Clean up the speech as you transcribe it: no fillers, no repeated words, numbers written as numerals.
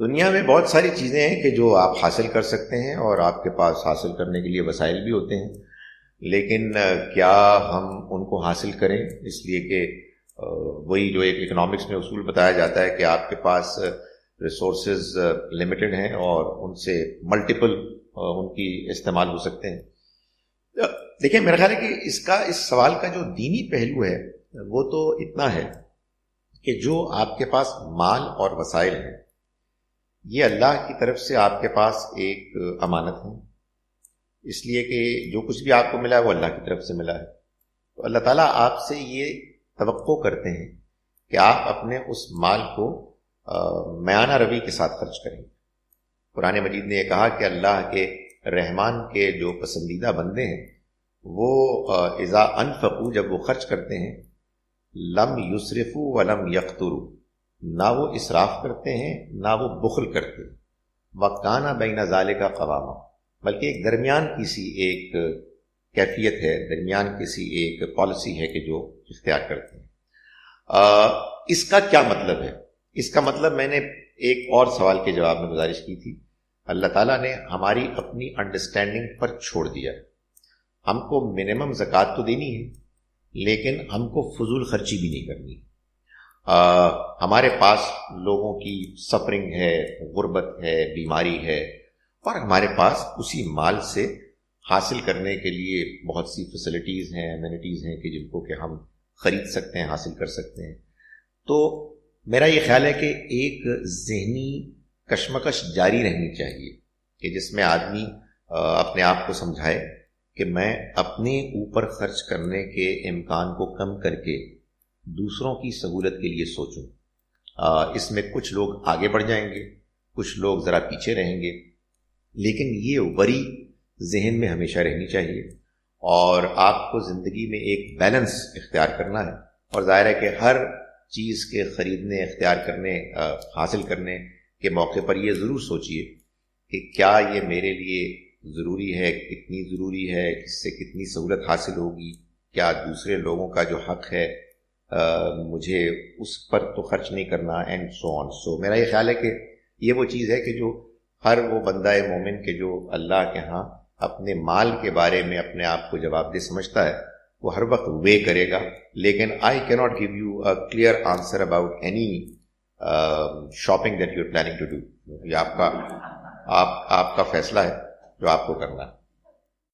دنیا میں بہت ساری چیزیں ہیں کہ جو آپ حاصل کر سکتے ہیں اور آپ کے پاس حاصل کرنے کے لیے وسائل بھی ہوتے ہیں، لیکن کیا ہم ان کو حاصل کریں؟ اس لیے کہ وہی جو ایک اکنامکس میں اصول بتایا جاتا ہے کہ آپ کے پاس ریسورسز لمیٹڈ ہیں اور ان سے ملٹیپل ان کی استعمال ہو سکتے ہیں۔ دیکھیں، میرا خیال ہے کہ اس سوال کا جو دینی پہلو ہے وہ تو اتنا ہے کہ جو آپ کے پاس مال اور وسائل ہیں یہ اللہ کی طرف سے آپ کے پاس ایک امانت ہے، اس لیے کہ جو کچھ بھی آپ کو ملا ہے وہ اللہ کی طرف سے ملا ہے۔ تو اللہ تعالیٰ آپ سے یہ توقع کرتے ہیں کہ آپ اپنے اس مال کو میانہ روی کے ساتھ خرچ کریں۔ قرآن مجید نے یہ کہا کہ اللہ کے رحمان کے جو پسندیدہ بندے ہیں وہ اذا انفقوا، جب وہ خرچ کرتے ہیں، لم یسرفوا ولم یقتروا، نہ وہ اسراف کرتے ہیں نہ وہ بخل کرتے، وکانہ بین ذالک قواما، بلکہ ایک درمیان کی سی ایک کیفیت ہے، درمیان کی سی ایک پالیسی ہے کہ جو اختیار کرتے ہیں۔ اس کا کیا مطلب ہے؟ اس کا مطلب میں نے ایک اور سوال کے جواب میں گزارش کی تھی، اللہ تعالیٰ نے ہماری اپنی انڈرسٹینڈنگ پر چھوڑ دیا۔ ہم کو منیمم زکوٰۃ تو دینی ہے لیکن ہم کو فضول خرچی بھی نہیں کرنی۔ ہمارے پاس لوگوں کی سفرنگ ہے، غربت ہے، بیماری ہے، اور ہمارے پاس اسی مال سے حاصل کرنے کے لیے بہت سی فیسلٹیز ہیں، امینٹیز ہیں کہ جن کو کہ ہم خرید سکتے ہیں، حاصل کر سکتے ہیں۔ تو میرا یہ خیال ہے کہ ایک ذہنی کشمکش جاری رہنی چاہیے کہ جس میں آدمی اپنے آپ کو سمجھائے کہ میں اپنے اوپر خرچ کرنے کے امکان کو کم کر کے دوسروں کی سہولت کے لیے سوچوں۔ اس میں کچھ لوگ آگے بڑھ جائیں گے، کچھ لوگ ذرا پیچھے رہیں گے، لیکن یہ وری ذہن میں ہمیشہ رہنی چاہیے۔ اور آپ کو زندگی میں ایک بیلنس اختیار کرنا ہے، اور ظاہر ہے کہ ہر چیز کے خریدنے، اختیار کرنے، حاصل کرنے کے موقع پر یہ ضرور سوچئے کہ کیا یہ میرے لیے ضروری ہے، کتنی ضروری ہے، اس سے کتنی سہولت حاصل ہوگی، کیا دوسرے لوگوں کا جو حق ہے مجھے اس پر تو خرچ نہیں کرنا، اینڈ سو آن۔ سو میرا یہ خیال ہے کہ یہ وہ چیز ہے کہ جو ہر وہ بندہ مومن کے جو اللہ کے ہاں اپنے مال کے بارے میں اپنے آپ کو جواب دہ سمجھتا ہے وہ ہر وقت وے کرے گا۔ لیکن I can not give you a clear answer about any shopping that you are planning to do. یہ آپ کا فیصلہ ہے جو آپ کو کرنا ہے۔